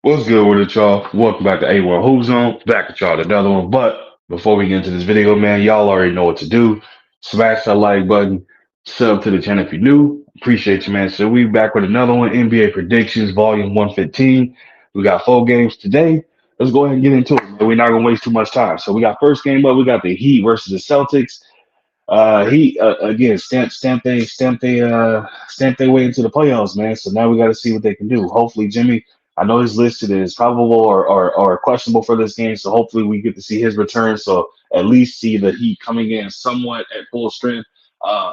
What's good with it, y'all? Welcome back to A1 Hoop Zone. Back at y'all with another one. But before we get into this video, man, y'all already know what to do. Smash that like button. Sub to the channel if you're new. Appreciate you, man. So we back with another one. NBA Predictions, Volume 115. We got 4 games today. Let's go ahead and get into it, man. We're not gonna waste too much time. So we got first game up. We got the Heat versus the Celtics. He again stamp their way into the playoffs, man. So now we got to see what they can do. Hopefully, Jimmy. I know he's listed as probable or questionable for this game, so hopefully we get to see his return. So at least see the Heat coming in somewhat at full strength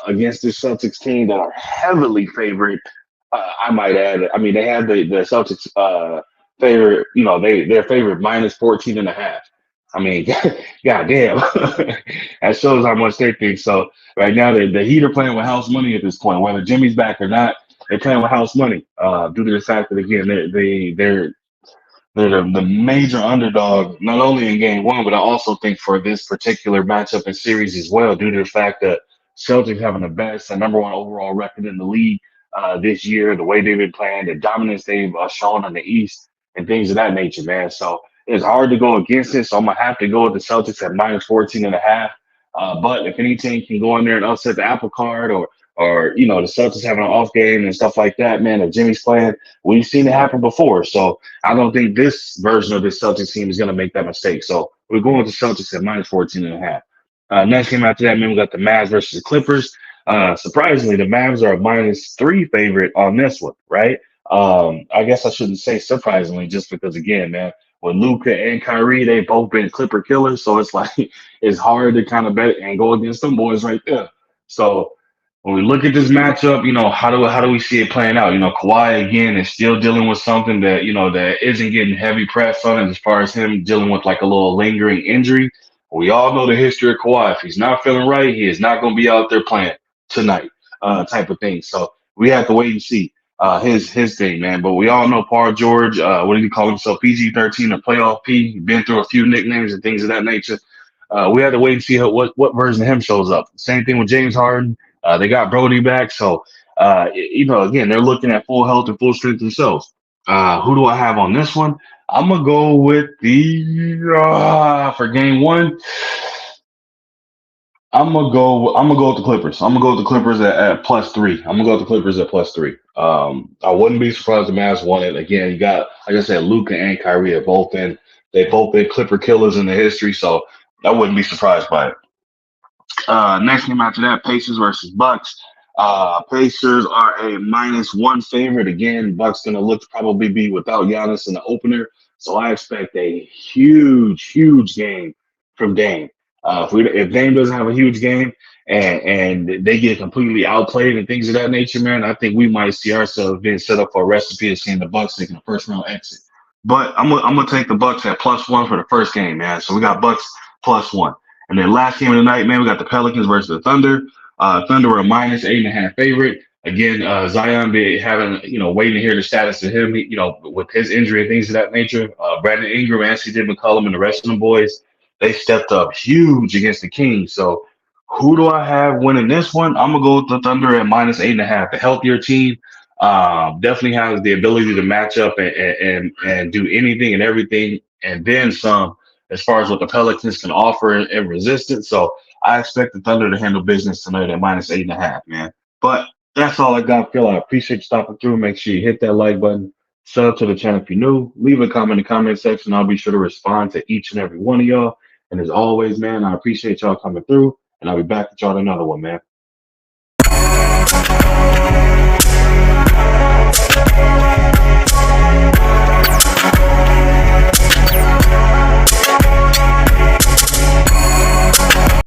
against this Celtics team that are heavily favored. I might add. I mean, they have the Celtics favorite. You know, they're favored minus 14 and a half. I mean, goddamn, that shows how much they think. So right now, the Heat are playing with house money at this point. Whether Jimmy's back or not, they're playing with house money. Due to the fact that again, they're the major underdog, not only in game one, but I also think for this particular matchup and series as well, due to the fact that Celtics having the best and number one overall record in the league this year, the way they've been playing, the dominance they've shown in the East, and things of that nature, man. So it's hard to go against it. So I'm going to have to go with the Celtics at minus 14 and a half. But if any team can go in there and upset the apple cart or the Celtics having an off game and stuff like that, man, if Jimmy's playing, we've seen it happen before. So I don't think this version of this Celtics team is going to make that mistake. So we're going with the Celtics at minus 14 and a half. Next game after that, man, we got the Mavs versus the Clippers. Surprisingly, the Mavs are a -3 favorite on this one, right? I guess I shouldn't say surprisingly, just because again, man, with Luka and Kyrie, they both been Clipper killers, so it's like it's hard to kind of bet and go against them boys right there. So when we look at this matchup, how do we see it playing out? Kawhi again is still dealing with something that that isn't getting heavy press on it as far as him dealing with like a little lingering injury. We all know the history of Kawhi. If he's not feeling right, he is not going to be out there playing tonight, type of thing. So we have to wait and see his thing, man. But we all know Paul George. What did he call himself? PG-13, a playoff P. Been through a few nicknames and things of that nature. We have to wait and see what version of him shows up. Same thing with James Harden. They got Brody back, so again, they're looking at full health and full strength themselves. Who do I have on this one? I'm gonna go with the for game one. I'm gonna go with the Clippers. I'm gonna go with the Clippers at +3. I'm gonna go with the Clippers at +3. I wouldn't be surprised if the Mavs won it. Again, you got like I said, Luka and Kyrie have both been Clipper killers in the history, so I wouldn't be surprised by it. Next game after that, Pacers versus Bucks. Pacers are a -1 favorite. Again, Bucks gonna look to probably be without Giannis in the opener, so I expect a huge game from Dame. If Dame doesn't have a huge game and they get completely outplayed and things of that nature, man, I think we might see ourselves being set up for a recipe of seeing the Bucks taking a first round exit. But I'm gonna take the Bucks at +1 for the first game, man. So we got Bucks +1. And then last game of the night, man, we got the Pelicans versus the Thunder. Thunder were a -8.5 favorite. Again, Zion be having, waiting to hear the status of him, with his injury and things of that nature. Brandon Ingram, Anthony McCollum, and the rest of them boys, they stepped up huge against the Kings. So who do I have winning this one? I'm going to go with the Thunder at -8.5. The healthier team definitely has the ability to match up and do anything and everything and then some as far as what the Pelicans can offer in resistance. So I expect the Thunder to handle business tonight at -8.5, man. But that's all I got, Phil. I appreciate you stopping through. Make sure you hit that like button. Sub to the channel if you're new. Leave a comment in the comment section. I'll be sure to respond to each and every one of y'all. And as always, man, I appreciate y'all coming through. And I'll be back with y'all in another one, man.